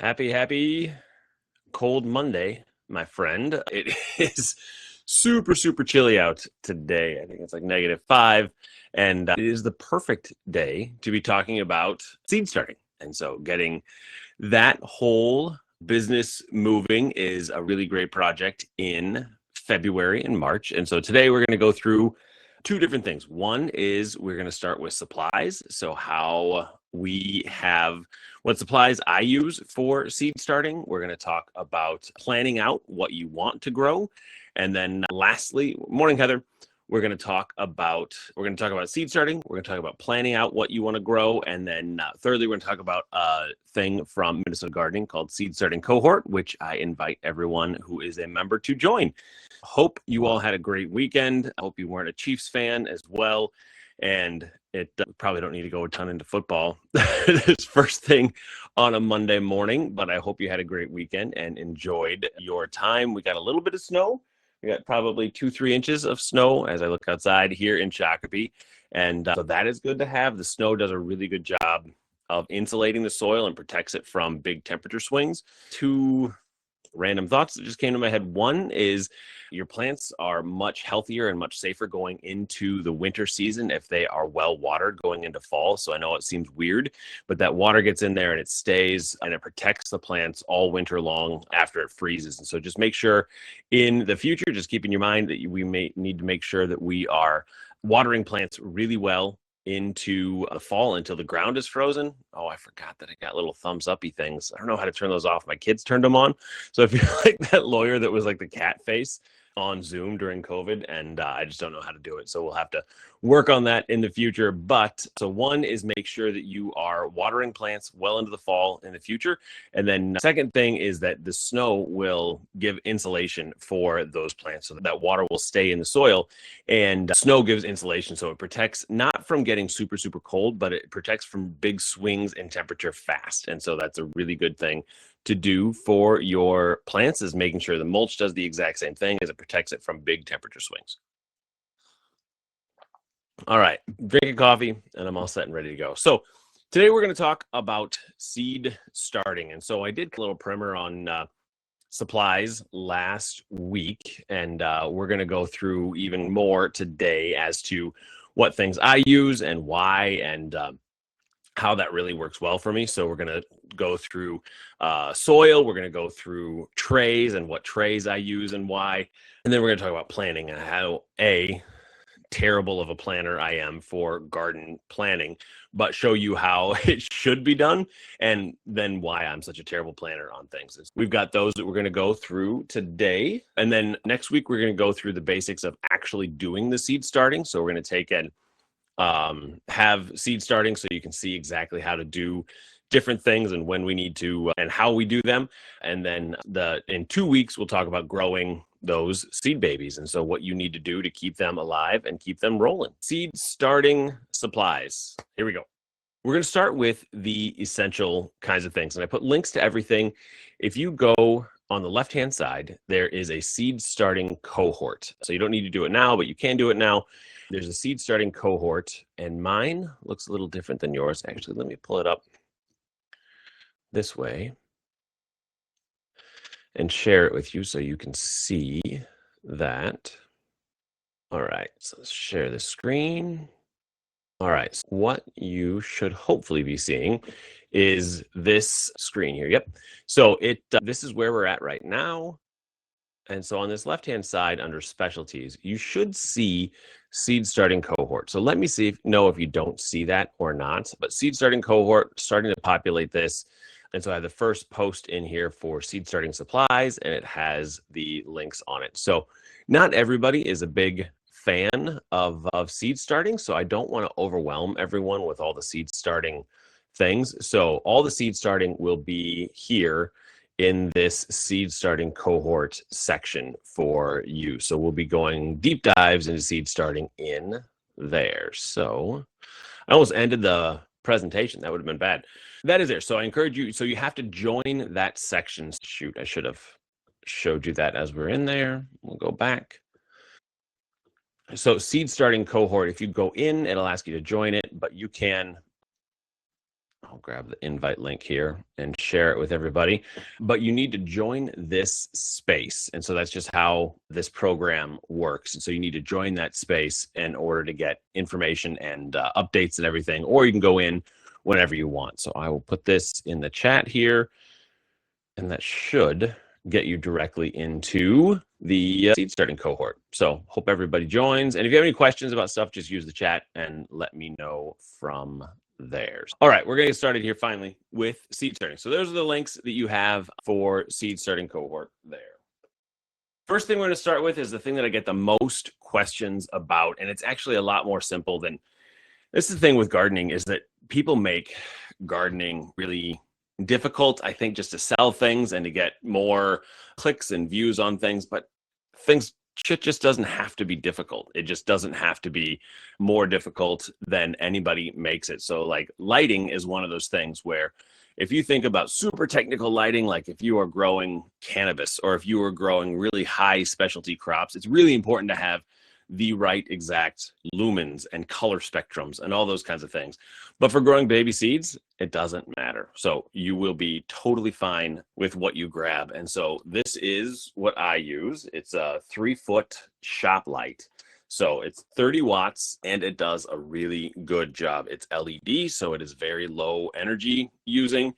Happy cold Monday, my friend. It is super chilly out today. I think it's like -5, and it is the perfect day to be talking about seed starting. And so getting that whole business moving is a really great project in February and March. And so today we're going to go through two different things. One is we're going to start with supplies. So how we have what supplies I use for seed starting. We're going to talk about planning out what you want to grow. And then lastly, morning, Heather, we're going to talk about seed starting. We're going to talk about planning out what you want to grow. And then thirdly, we're going to talk about a thing from Minnesota Gardening called Seed Starting Cohort, which I invite everyone who is a member to join. Hope you all had a great weekend. I hope you weren't a Chiefs fan as well. And it probably don't need to go a ton into football this first thing on a Monday morning, but I hope you had a great weekend and enjoyed your time. We got a little bit of snow. We got probably 2-3 inches of snow as I look outside here in Shakopee. And so that is good to have. The snow does a really good job of insulating the soil and protects it from big temperature swings. Two random thoughts that just came to my head. One is your plants are much healthier and much safer going into the winter season if they are well watered going into fall. So I know it seems weird, but that water gets in there and it stays and it protects the plants all winter long after it freezes. And so just make sure in the future, just keep in your mind that we may need to make sure that we are watering plants really well into the fall until the ground is frozen. Oh, I forgot that I got little thumbs uppy things. I don't know how to turn those off. My kids turned them on. So I feel like that lawyer that was like the cat face on Zoom during COVID, and I just don't know how to do it. So we'll have to work on that in the future. But so one is make sure that you are watering plants well into the fall in the future. And then second thing is that the snow will give insulation for those plants so that water will stay in the soil, and snow gives insulation. So it protects not from getting super cold, but it protects from big swings in temperature fast. And so that's a really good thing to do for your plants, is making sure the mulch does the exact same thing as it protects it from big temperature swings. All right, drinking coffee and I'm all set and ready to go. So today we're going to talk about seed starting. And so I did a little primer on supplies last week, and we're going to go through even more today as to what things I use and why, and how that really works well for me. So we're going to go through soil. We're going to go through trays and what trays I use and why. And then we're going to talk about planning and how terrible of a planner I am for garden planning, but show you how it should be done, and then why I'm such a terrible planner on things. We've got those that we're going to go through today. And then next week, we're going to go through the basics of actually doing the seed starting. So we're going to take and have seed starting so you can see exactly how to do different things and when we need to and how we do them. And then in 2 weeks, we'll talk about growing those seed babies. And so what you need to do to keep them alive and keep them rolling. Seed starting supplies. Here we go. We're going to start with the essential kinds of things. And I put links to everything. If you go on the left-hand side, there is a seed starting cohort. So you don't need to do it now, but you can do it now. There's a seed starting cohort, and mine looks a little different than yours. Actually, let me pull it up this way and share it with you so you can see that. All right, so let's share the screen. All right, so what you should hopefully be seeing is this screen here. Yep. So this is where we're at right now. And so on this left-hand side under specialties, you should see seed starting cohort. So let me know if you don't see that or not. But seed starting cohort, starting to populate this. And so I have the first post in here for seed starting supplies, and it has the links on it. So not everybody is a big fan of seed starting. So I don't want to overwhelm everyone with all the seed starting things. So all the seed starting will be here in this seed starting cohort section for you. So we'll be going deep dives into seed starting in there. So I almost ended the presentation. That would have been bad. That is there. So I encourage you. So you have to join that section. Shoot, I should have showed you that as we're in there. We'll go back. So seed starting cohort, if you go in, it'll ask you to join it, but you can, I'll grab the invite link here and share it with everybody. But you need to join this space. And so that's just how this program works. And so you need to join that space in order to get information and updates and everything, or you can go in whenever you want. So I will put this in the chat here, and that should get you directly into the seed starting cohort. So hope everybody joins. And if you have any questions about stuff, just use the chat and let me know from there. All right, we're going to get started here finally with seed starting. So those are the links that you have for seed starting cohort there. First thing we're going to start with is the thing that I get the most questions about, and it's actually a lot more simple than, this is the thing with gardening, is that people make gardening really difficult, I think, just to sell things and to get more clicks and views on things, but shit just doesn't have to be difficult. It just doesn't have to be more difficult than anybody makes it. So like lighting is one of those things where if you think about super technical lighting, like if you are growing cannabis or if you are growing really high specialty crops, it's really important to have the right exact lumens and color spectrums and all those kinds of things. But for growing baby seeds, it doesn't matter. So you will be totally fine with what you grab. And so this is what I use. It's a 3-foot shop light. So it's 30 watts and it does a really good job. It's LED, so it is very low energy using,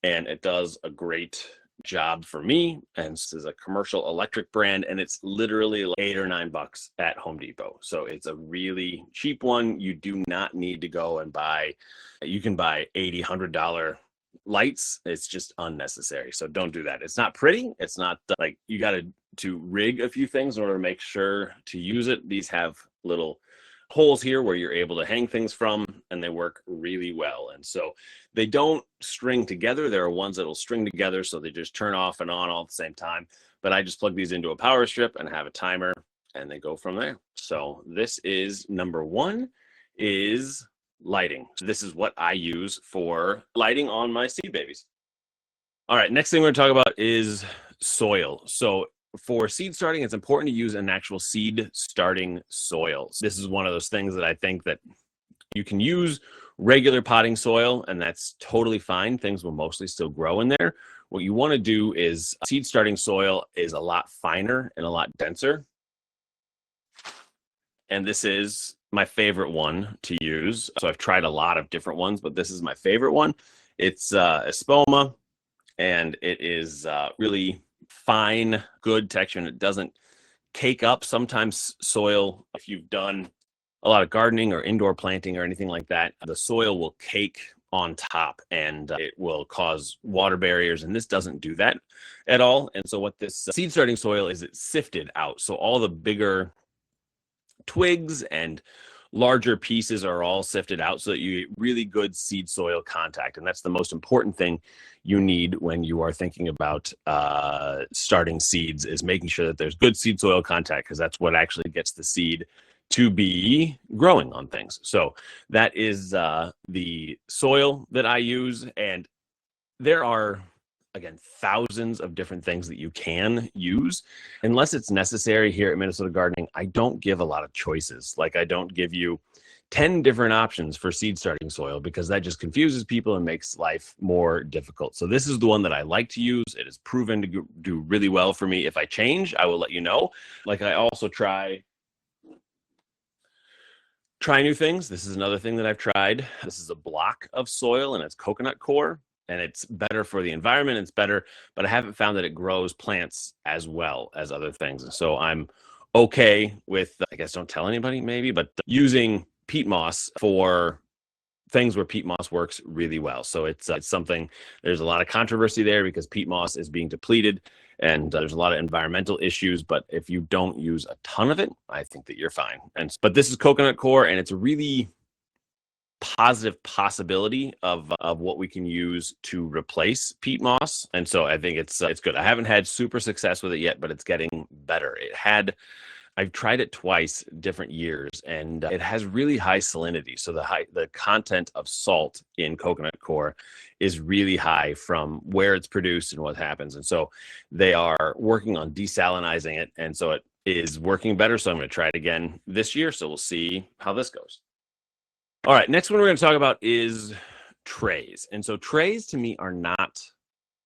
and it does a great job for me. And this is a commercial electric brand, and it's literally like $8 or $9 at Home Depot. So it's a really cheap one. You do not need to go and buy, you can buy $80, $100 lights. It's just unnecessary. So don't do that. It's not pretty. It's not like you got to rig a few things in order to make sure to use it. These have little holes here where you're able to hang things from, and they work really well. And so they don't string together. There are ones that will string together, so they just turn off and on all at the same time. But I just plug these into a power strip and have a timer, and they go from there. So this is number one, is lighting. So this is what I use for lighting on my seed babies. All right, next thing we're going to talk about is soil. So for seed starting, it's important to use an actual seed starting soil. This is one of those things that I think that you can use regular potting soil, and that's totally fine. Things will mostly still grow in there. What you want to do is seed starting soil is a lot finer and a lot denser. And this is my favorite one to use. So I've tried a lot of different ones, but this is my favorite one. It's Espoma, and it is really fine, good texture, and it doesn't cake up. Sometimes soil, if you've done a lot of gardening or indoor planting or anything like that, the soil will cake on top and it will cause water barriers, and this doesn't do that at all. And so what this seed starting soil is, it's sifted out. So all the bigger twigs and larger pieces are all sifted out so that you get really good seed soil contact. And that's the most important thing you need when you are thinking about starting seeds, is making sure that there's good seed soil contact, because that's what actually gets the seed to be growing on things. So that is the soil that I use. And there are, again, thousands of different things that you can use. Unless it's necessary here at Minnesota Gardening, I don't give a lot of choices. Like, I don't give you 10 different options for seed starting soil, because that just confuses people and makes life more difficult. So this is the one that I like to use. It is proven to do really well for me. If I change, I will let you know. Like, I also try new things. This is another thing that I've tried. This is a block of soil, and it's coconut coir. And it's better for the environment. It's better, but I haven't found that it grows plants as well as other things. And so I'm okay with, I guess don't tell anybody maybe, but using peat moss for things where peat moss works really well. So it's something, there's a lot of controversy there because peat moss is being depleted, and there's a lot of environmental issues. But if you don't use a ton of it, I think that you're fine. But this is coconut coir, and it's a really positive possibility of what we can use to replace peat moss. And so I think it's good. I haven't had super success with it yet, but it's getting better. I've tried it twice, different years, and it has really high salinity. So the content of salt in coconut coir is really high from where it's produced and what happens. And so they are working on desalinizing it, and so it is working better. So I'm going to try it again this year. So we'll see how this goes. All right, next one we're going to talk about is trays. And so trays to me are not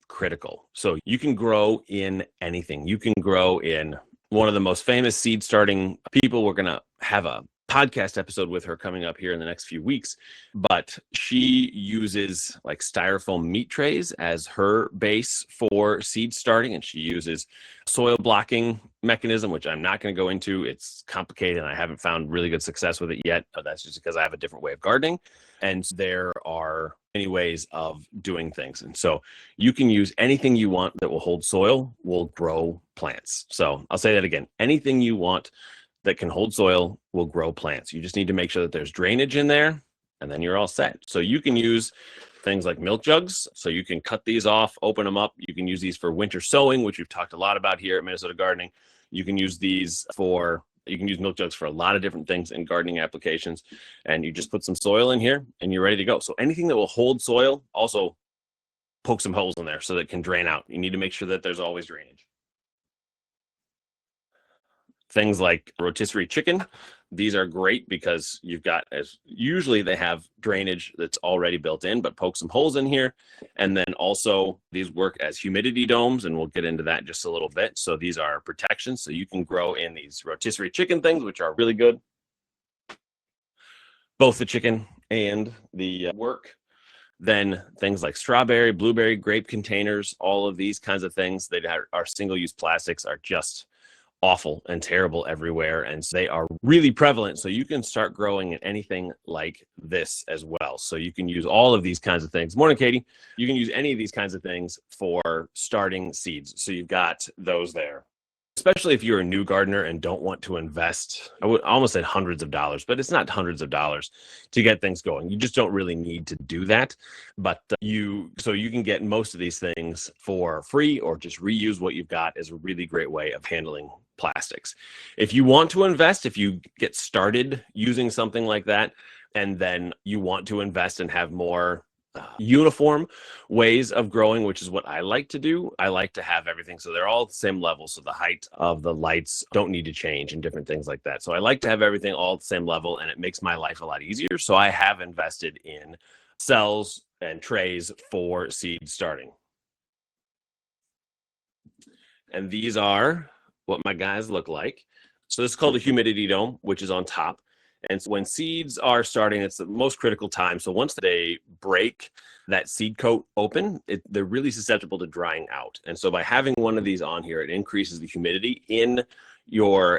critical. So you can grow in anything. You can grow in one of the most famous seed starting people. We're going to have a podcast episode with her coming up here in the next few weeks, but she uses like styrofoam meat trays as her base for seed starting, and she uses soil blocking mechanism, which I'm not going to go into. It's complicated and I haven't found really good success with it yet, but that's just because I have a different way of gardening, and there are many ways of doing things. And so you can use anything you want that will hold soil, will grow plants. So I'll say that again, anything you want that can hold soil will grow plants. You just need to make sure that there's drainage in there, and then you're all set. So you can use things like milk jugs. So you can cut these off, open them up. You can use these for winter sowing, which we've talked a lot about here at Minnesota Gardening. You can use milk jugs for a lot of different things in gardening applications. And you just put some soil in here and you're ready to go. So anything that will hold soil, also poke some holes in there so that it can drain out. You need to make sure that there's always drainage. Things like rotisserie chicken, these are great because usually they have drainage that's already built in, but poke some holes in here. And then also these work as humidity domes, and we'll get into that in just a little bit. So these are protections. So you can grow in these rotisserie chicken things, which are really good. Both the chicken and the work. Then things like strawberry, blueberry, grape containers, all of these kinds of things that are single-use plastics are just awful and terrible everywhere, and they are really prevalent. So you can start growing in anything like this as well. So you can use all of these kinds of things. Morning, Katie. You can use any of these kinds of things for starting seeds. So you've got those there. Especially if you're a new gardener and don't want to invest, I would almost say hundreds of dollars, but it's not hundreds of dollars to get things going. You just don't really need to do that. But you can get most of these things for free, or just reuse what you've got is a really great way of handling plastics. If you want to invest, if you get started using something like that, and then you want to invest and have more uniform ways of growing, which is what I like to do. I like to have everything so they're all the same level. So the height of the lights don't need to change and different things like that. So I like to have everything all at the same level, and it makes my life a lot easier. So I have invested in cells and trays for seed starting. And these are what my guys look like. So this is called a humidity dome, which is on top. And so when seeds are starting, it's the most critical time. So once they break that seed coat open, they're really susceptible to drying out. And so by having one of these on here, it increases the humidity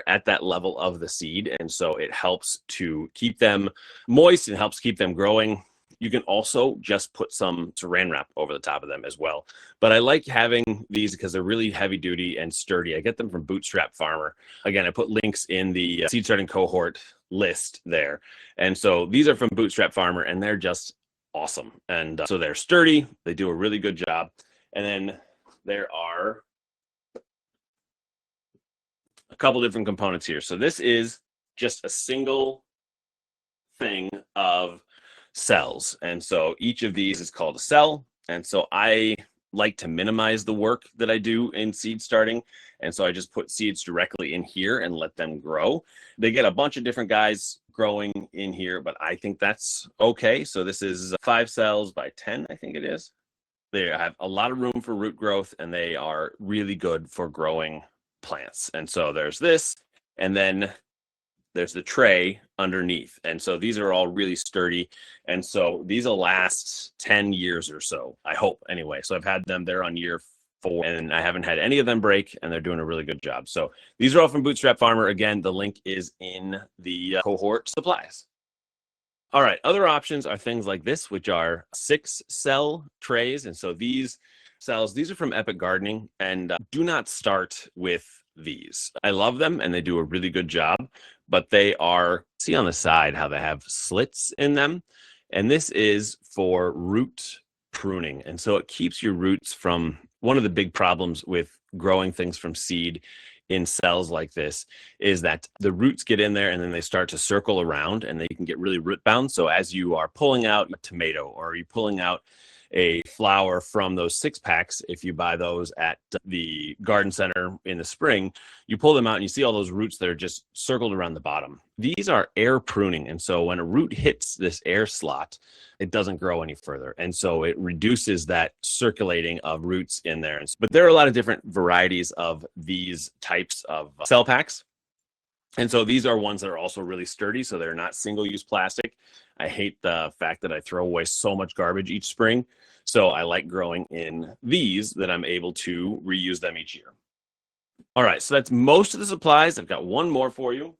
at that level of the seed. And so it helps to keep them moist and helps keep them growing. You can also just put some saran wrap over the top of them as well. But I like having these because they're really heavy duty and sturdy. I get them from Bootstrap Farmer. Again, I put links in the Seed Starting Cohort list there. And so these are from Bootstrap Farmer, and they're just awesome. And so they're sturdy. They do a really good job. And then there are a couple different components here. So this is just a single thing of cells. And so each of these is called a cell. And so I like to minimize the work that I do in seed starting. And so I just put seeds directly in here and let them grow. They get a bunch of different guys growing in here, but I think that's okay. So this is 5 cells by 10, I think it is. They have a lot of room for root growth, and they are really good for growing plants. And so there's this, and then there's the tray underneath. And so these are all really sturdy. And so these will last 10 years or so, I hope, anyway. So I've had them, they're on year 4, and I haven't had any of them break, and they're doing a really good job. So these are all from Bootstrap Farmer. Again, the link is in the cohort supplies. All right, other options are things like this, which are 6-cell trays. And so these cells, these are from Epic Gardening, and do not start with these. I love them, and they do a really good job, but they are, see on the side how they have slits in them. And this is for root pruning. And so it keeps your roots from, one of the big problems with growing things from seed in cells like this is that the roots get in there and then they start to circle around, and they can get really root bound. So as you are pulling out a tomato, or you're pulling out a flower from those 6-packs, if you buy those at the garden center in the spring, you pull them out and you see all those roots that are just circled around the bottom. These are air pruning. And so when a root hits this air slot, it doesn't grow any further. And so it reduces that circulating of roots in there. But there are a lot of different varieties of these types of cell packs. And so these are ones that are also really sturdy, so they're not single-use plastic. I hate the fact that I throw away so much garbage each spring. So I like growing in these that I'm able to reuse them each year. All right, so that's most of the supplies. I've got one more for you.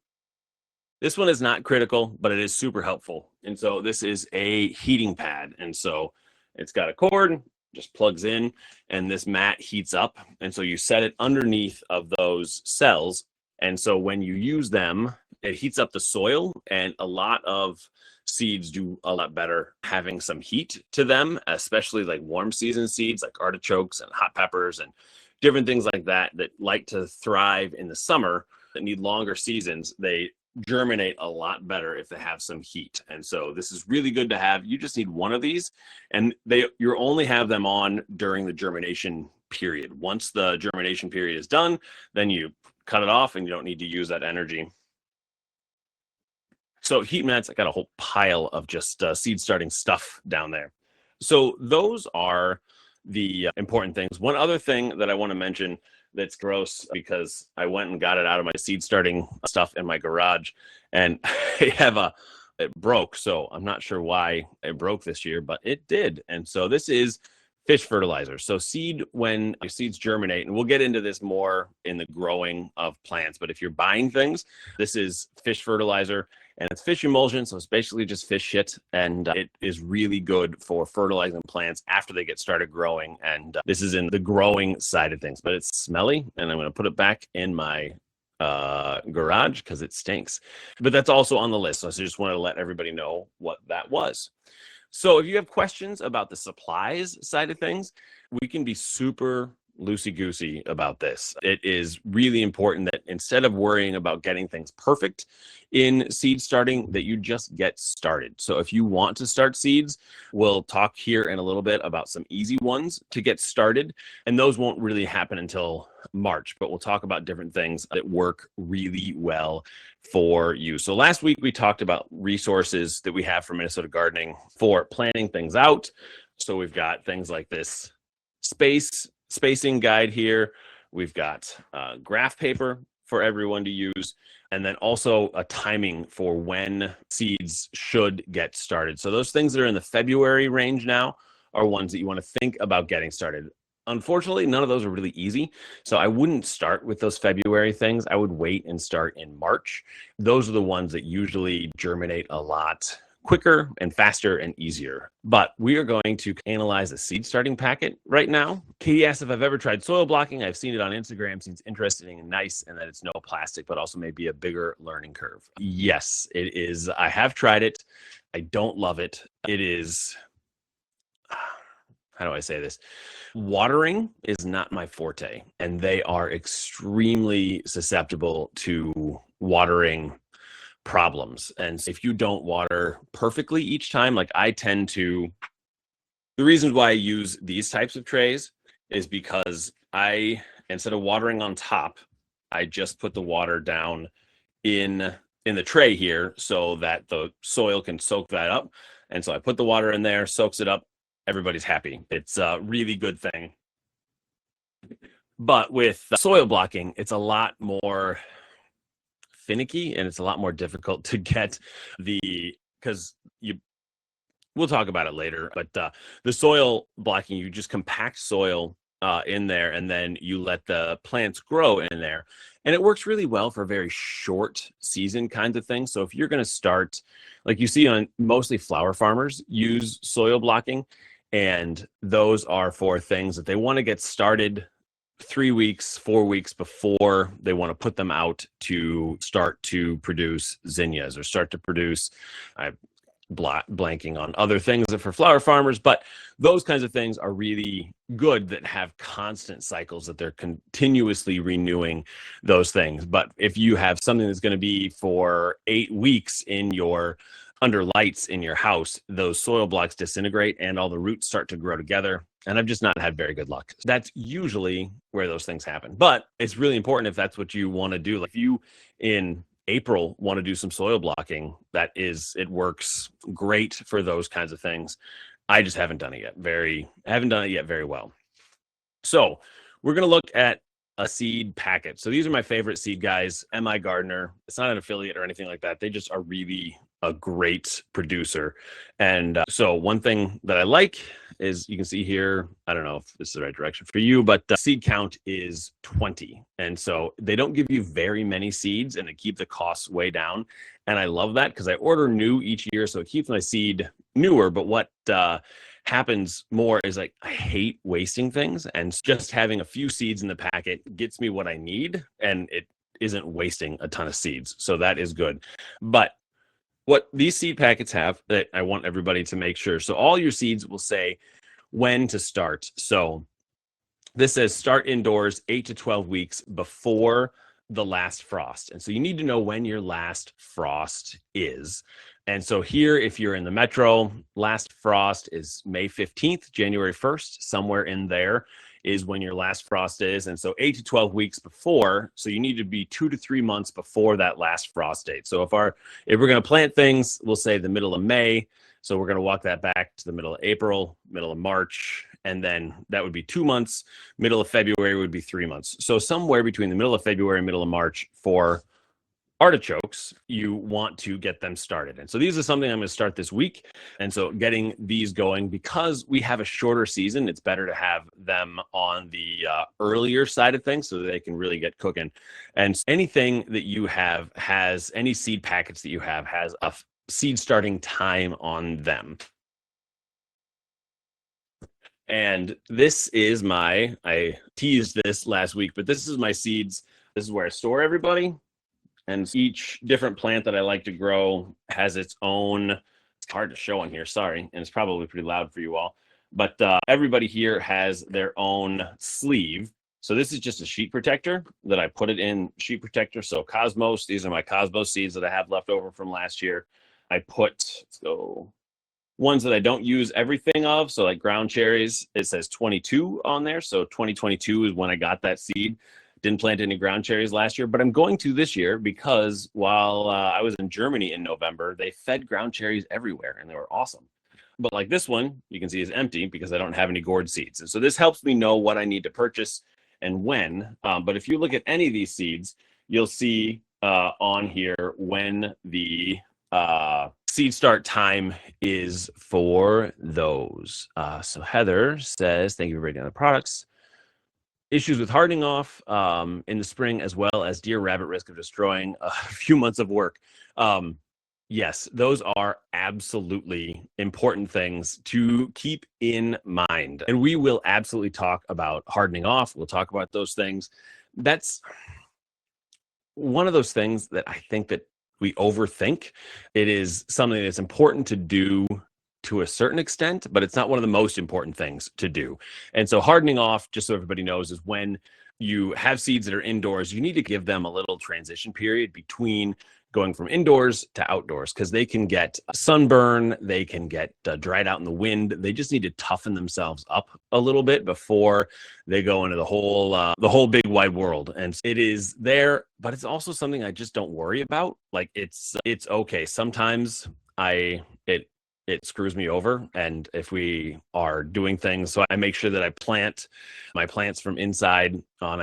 This one is not critical, but it is super helpful. And so this is a heating pad. And so it's got a cord, just plugs in, and this mat heats up. And so you set it underneath of those cells. And so when you use them, it heats up the soil, and a lot of seeds do a lot better having some heat to them, especially like warm season seeds like artichokes and hot peppers and different things like that like to thrive in the summer that need longer seasons. They germinate a lot better if they have some heat. And so this is really good to have. You just need one of these, and you only have them on during the germination period. Once the germination period is done, then you cut it off and you don't need to use that energy. So heat mats, I got a whole pile of just seed starting stuff down there. So those are the important things. One other thing that I want to mention that's gross, because I went and got it out of my seed starting stuff in my garage, and it broke. So I'm not sure why it broke this year, but it did. And so this is fish fertilizer. So when your seeds germinate, and we'll get into this more in the growing of plants, but if you're buying things, this is fish fertilizer, and it's fish emulsion. So it's basically just fish shit. And it is really good for fertilizing plants after they get started growing. And this is in the growing side of things, but it's smelly, and I'm going to put it back in my garage because it stinks. But that's also on the list. So I just wanted to let everybody know what that was. So if you have questions about the supplies side of things, we can be super loosey-goosey about this. It is really important that instead of worrying about getting things perfect in seed starting, that you just get started. So if you want to start seeds, we'll talk here in a little bit about some easy ones to get started. And those won't really happen until March, but we'll talk about different things that work really well for you. So last week we talked about resources that we have for Minnesota gardening for planning things out. So we've got things like this spacing guide here. We've got graph paper for everyone to use, and then also a timing for when seeds should get started. So those things that are in the February range now are ones that you want to think about getting started. Unfortunately, none of those are really easy. So I wouldn't start with those February things. I would wait and start in March. Those are the ones that usually germinate a lot quicker and faster and easier. But we are going to analyze a seed starting packet right now. Katie asked if I've ever tried soil blocking. I've seen it on Instagram, seems interesting and nice, and that it's no plastic, but also maybe a bigger learning curve. Yes, it is. I have tried it. I don't love it. It is, how do I say this? Watering is not my forte, and they are extremely susceptible to watering problems. And if you don't water perfectly each time, like I tend to, the reasons why I use these types of trays is because instead of watering on top, I just put the water down in the tray here so that the soil can soak that up. And so I put the water in there, soaks it up. Everybody's happy. It's a really good thing. But with soil blocking, it's a lot more finicky, and it's a lot more difficult to get we'll talk about it later, but the soil blocking, you just compact soil in there, and then you let the plants grow in there. And it works really well for very short season kinds of things. So if you're going to start, like you see on mostly flower farmers use soil blocking, and those are for things that they want to get started 3 weeks, 4 weeks before they want to put them out to start to produce zinnias or start to produce, I'm blanking on other things for flower farmers, but those kinds of things are really good that have constant cycles, that they're continuously renewing those things. But if you have something that's going to be for 8 weeks in your under lights in your house, those soil blocks disintegrate and all the roots start to grow together. And I've just not had very good luck. That's usually where those things happen. But it's really important if that's what you want to do. Like if you in April want to do some soil blocking, it works great for those kinds of things. I just haven't done it yet. Haven't done it yet very well. So we're going to look at a seed packet. So these are my favorite seed guys, MI Gardner. It's not an affiliate or anything like that. They just are really a great producer. And so one thing that I like is you can see here, I don't know if this is the right direction for you, but seed count is 20. And so they don't give you very many seeds and they keep the costs way down. And I love that because I order new each year. So it keeps my seed newer. But what happens more is like I hate wasting things, and just having a few seeds in the packet gets me what I need, and it isn't wasting a ton of seeds. So that is good. But what these seed packets have that I want everybody to make sure. So all your seeds will say when to start. So this says start indoors 8 to 12 weeks before the last frost. And so you need to know when your last frost is. And so here, if you're in the metro, last frost is May 15th, January 1st, somewhere in there is when your last frost is. And so 8 to 12 weeks before, so you need to be 2 to 3 months before that last frost date. So if we're going to plant things, we'll say the middle of May. So we're going to walk that back to the middle of April, middle of March, and then that would be 2 months. Middle of February would be 3 months. So somewhere between the middle of February and middle of March for artichokes, you want to get them started. And so these are something I'm going to start this week. And so getting these going, because we have a shorter season, it's better to have them on the earlier side of things so that they can really get cooking. And anything that you have has, any seed packets that you have has a seed starting time on them. And this is I teased this last week, but this is my seeds. This is where I store everybody. And each different plant that I like to grow has its own, it's hard to show on here, sorry, and it's probably pretty loud for you all, but everybody here has their own sleeve. So this is just a sheet protector that I put it in sheet protector. So Cosmos, these are my Cosmos seeds that I have left over from last year. I put, ones that I don't use everything of. So like ground cherries, it says 22 on there. So 2022 is when I got that seed. Didn't plant any ground cherries last year, but I'm going to this year because while I was in Germany in November, they fed ground cherries everywhere and they were awesome. But like this one, you can see is empty because I don't have any gourd seeds. And so this helps me know what I need to purchase and when. But if you look at any of these seeds, you'll see on here when the seed start time is for those. So Heather says, thank you for rating on the products. Issues with hardening off in the spring, as well as deer rabbit risk of destroying a few months of work. Yes, those are absolutely important things to keep in mind. And we will absolutely talk about hardening off. We'll talk about those things. That's one of those things that I think that we overthink. It is something that's important to do to a certain extent, but it's not one of the most important things to do. And so hardening off, just so everybody knows, is when you have seeds that are indoors, you need to give them a little transition period between going from indoors to outdoors, because they can get sunburn, they can get dried out in the wind. They just need to toughen themselves up a little bit before they go into the whole big wide world. And it is there, but it's also something I just don't worry about. Like it's okay. Sometimes it screws me over. And if we are doing things, so I make sure that I plant my plants from inside on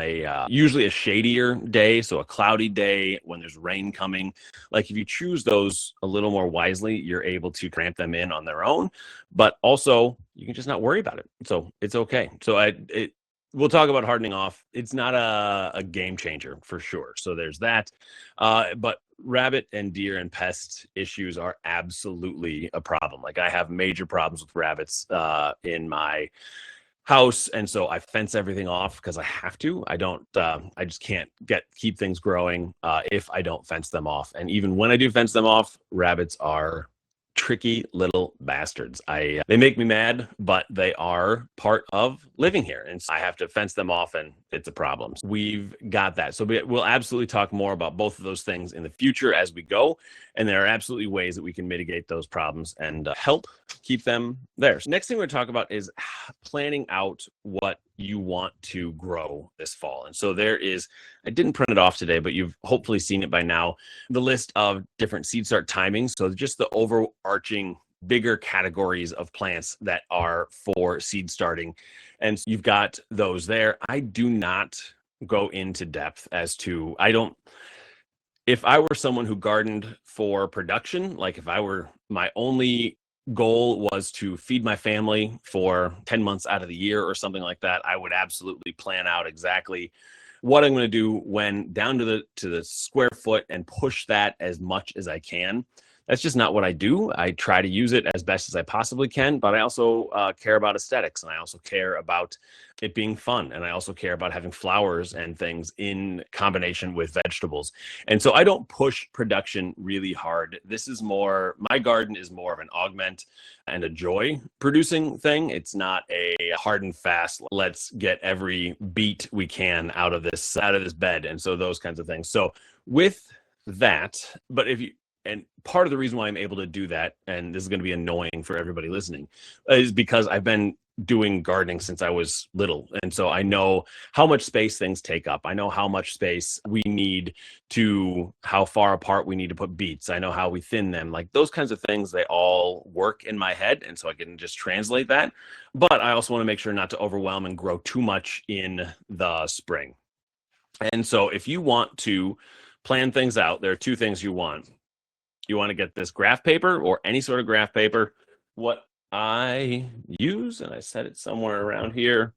usually a shadier day. So a cloudy day when there's rain coming. Like if you choose those a little more wisely, you're able to cramp them in on their own, but also you can just not worry about it. So it's okay. So we'll talk about hardening off. It's not a game changer for sure. So there's that. But rabbit and deer and pest issues are absolutely a problem. Like I have major problems with rabbits in my house. And so I fence everything off because I have to. I just can't keep things growing if I don't fence them off. And even when I do fence them off, rabbits are tricky little bastards. They make me mad, but they are part of living here, and so I have to fence them off, and it's a problem. We've got that. So we'll absolutely talk more about both of those things in the future as we go, and there are absolutely ways that we can mitigate those problems and help keep them there. So next thing we're going to talk about is planning out what you want to grow this fall. And so I didn't print it off today, but you've hopefully seen it by now, the list of different seed start timings. So just the overarching bigger categories of plants that are for seed starting. And so you've got those there. I do not go into depth as to, if I were someone who gardened for production, like if my only goal was to feed my family for 10 months out of the year or something like that, I would absolutely plan out exactly what I'm going to do when down to the square foot and push that as much as I can. That's just not what I do. I try to use it as best as I possibly can, but I also care about aesthetics, and I also care about it being fun, and I also care about having flowers and things in combination with vegetables. And so I don't push production really hard. My garden is more of an augment and a joy producing thing. It's not a hard and fast, let's get every beet we can out of this bed, and so those kinds of things. So with that, and part of the reason why I'm able to do that, and this is going to be annoying for everybody listening, is because I've been doing gardening since I was little. And so I know how much space things take up. I know how much space we need how far apart we need to put beets. I know how we thin them. Like those kinds of things, they all work in my head. And so I can just translate that. But I also want to make sure not to overwhelm and grow too much in the spring. And so if you want to plan things out, there are two things you want. You want to get this graph paper or any sort of graph paper. What I use, and I set it somewhere around here.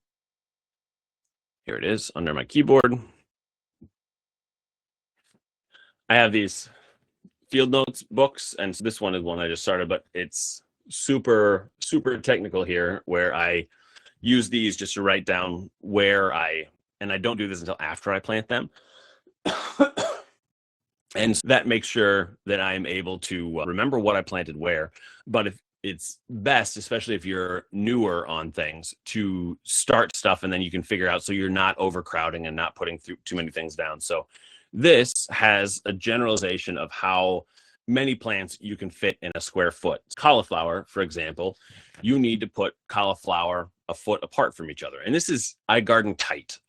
Here it is under my keyboard. I have these field notes books, and this one is one I just started, but it's super, super technical here, where I use these just to write down and I don't do this until after I plant them. And that makes sure that I'm able to remember what I planted where. But if it's best, especially if you're newer on things, to start stuff and then you can figure out so you're not overcrowding and not putting too many things down. So this has a generalization of how many plants you can fit in a square foot. Cauliflower, for example, you need to put cauliflower a foot apart from each other. And I garden tight.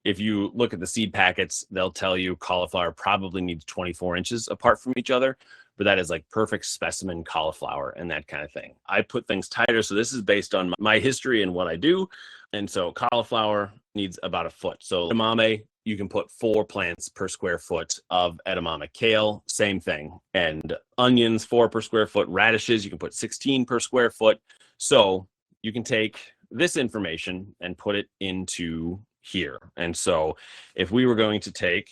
If you look at the seed packets, they'll tell you cauliflower probably needs 24 inches apart from each other, but that is like perfect specimen cauliflower and that kind of thing. I put things tighter, so this is based on my history and what I do. And so cauliflower needs about a foot. So edamame, you can put 4 plants per square foot of edamame. Kale, same thing. And onions, 4 per square foot. Radishes, you can put 16 per square foot. So you can take this information and put it into here. And so if we were going to so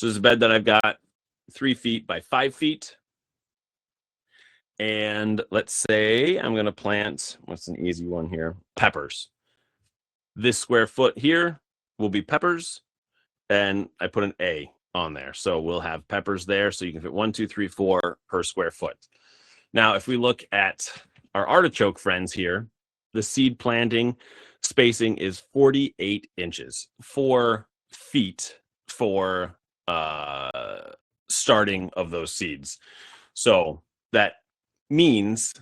this is a bed that I've got 3 feet by 5 feet. And let's say I'm going to plant, what's an easy one here? Peppers. This square foot here will be peppers. And I put an A on there. So we'll have peppers there. So you can fit 1, 2, 3, 4 per square foot. Now, if we look at our artichoke friends here, the seed planting spacing is 48 inches, 4 feet for starting of those seeds. So that means,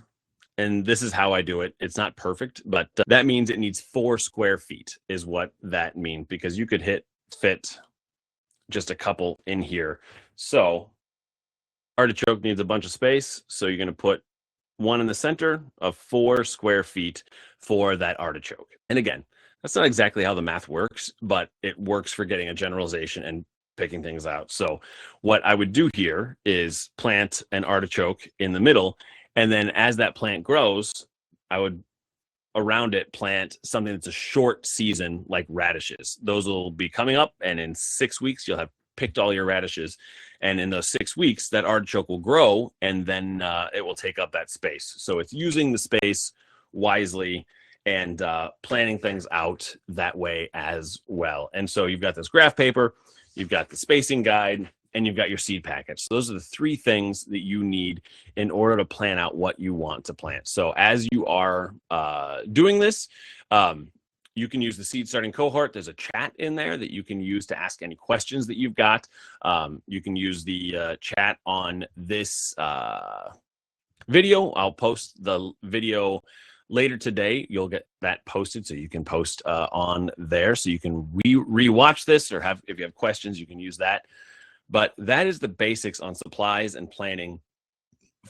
and this is how I do it, it's not perfect, but that means it needs 4 square feet is what that means, because you could fit just a couple in here. So artichoke needs a bunch of space, so you're going to put 1 in the center of 4 square feet for that artichoke. And again, that's not exactly how the math works, but it works for getting a generalization and picking things out. So what I would do here is plant an artichoke in the middle, and then as that plant grows, I would around it plant something that's a short season, like radishes. Those will be coming up, and in 6 weeks you'll have picked all your radishes, and in those 6 weeks that artichoke will grow, and then it will take up that space. So it's using the space wisely and planning things out that way as well. And so you've got this graph paper, you've got the spacing guide, and you've got your seed package. So those are the three things that you need in order to plan out what you want to plant. So as you are doing this, you can use the Seed Starting Cohort. There's a chat in there that you can use to ask any questions that you've got. You can use the chat on this video. I'll post the video later today. You'll get that posted, so you can post on there, so you can re-watch this, or if you have questions, you can use that. But that is the basics on supplies and planning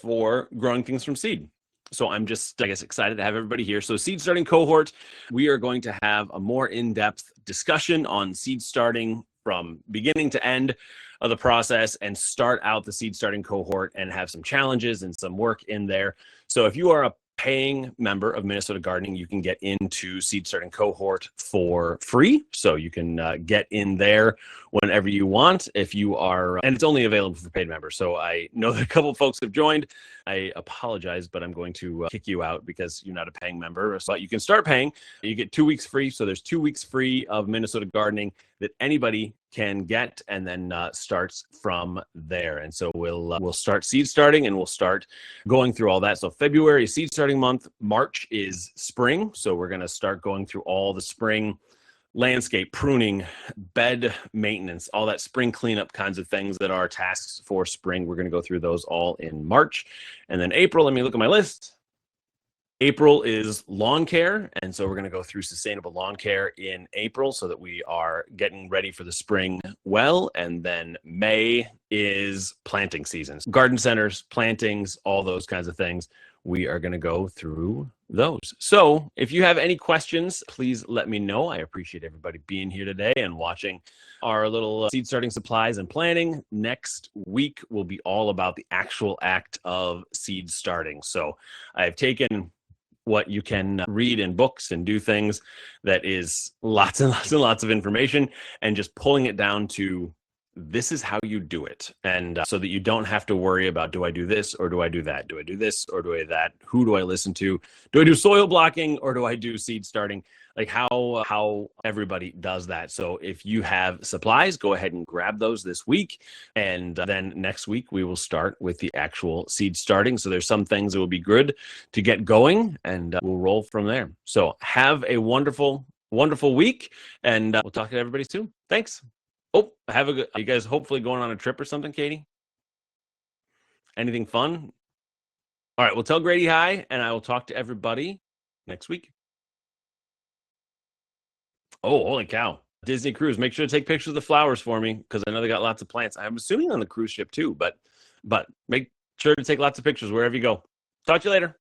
for growing things from seed. So I'm just, I guess, excited to have everybody here. So Seed Starting Cohort, we are going to have a more in-depth discussion on seed starting from beginning to end of the process, and start out the Seed Starting Cohort and have some challenges and some work in there. So if you are a paying member of Minnesota Gardening, you can get into Seed Starting Cohort for free. So you can get in there whenever you want. If you are, and it's only available for paid members. So I know that a couple of folks have joined. I apologize, but I'm going to kick you out because you're not a paying member. But you can start paying. You get 2 weeks free. So there's 2 weeks free of Minnesota Gardening that anybody can get, and then starts from there. And so we'll start seed starting, and we'll start going through all that. So February is seed starting month. March is spring. So we're going to start going through all the spring landscape pruning, bed maintenance, all that spring cleanup kinds of things that are tasks for spring. We're going to go through those all in March. And then April, let me look at my list. April is lawn care, and so we're going to go through sustainable lawn care in April, so that we are getting ready for the spring well. And then May is planting seasons, garden centers, plantings, all those kinds of things. We are going to go through those. So if you have any questions, please let me know. I appreciate everybody being here today and watching our little seed starting supplies and planning. Next week will be all about the actual act of seed starting. So I've taken what you can read in books and do things that is lots and lots and lots of information, and just pulling it down to this is how you do it. And so that you don't have to worry about, do I do this or do I do that? Do I do this or do I do that? Who do I listen to? Do I do soil blocking or do I do seed starting? Like how everybody does that. So if you have supplies, go ahead and grab those this week. And then next week, we will start with the actual seed starting. So there's some things that will be good to get going, and we'll roll from there. So have a wonderful, wonderful week, and we'll talk to everybody soon. Thanks. Oh, have a good, are you guys hopefully going on a trip or something, Katie? Anything fun? All right, well, tell Grady hi, and I will talk to everybody next week. Oh, holy cow. Disney cruise. Make sure to take pictures of the flowers for me, because I know they got lots of plants. I'm assuming on the cruise ship too, but make sure to take lots of pictures wherever you go. Talk to you later.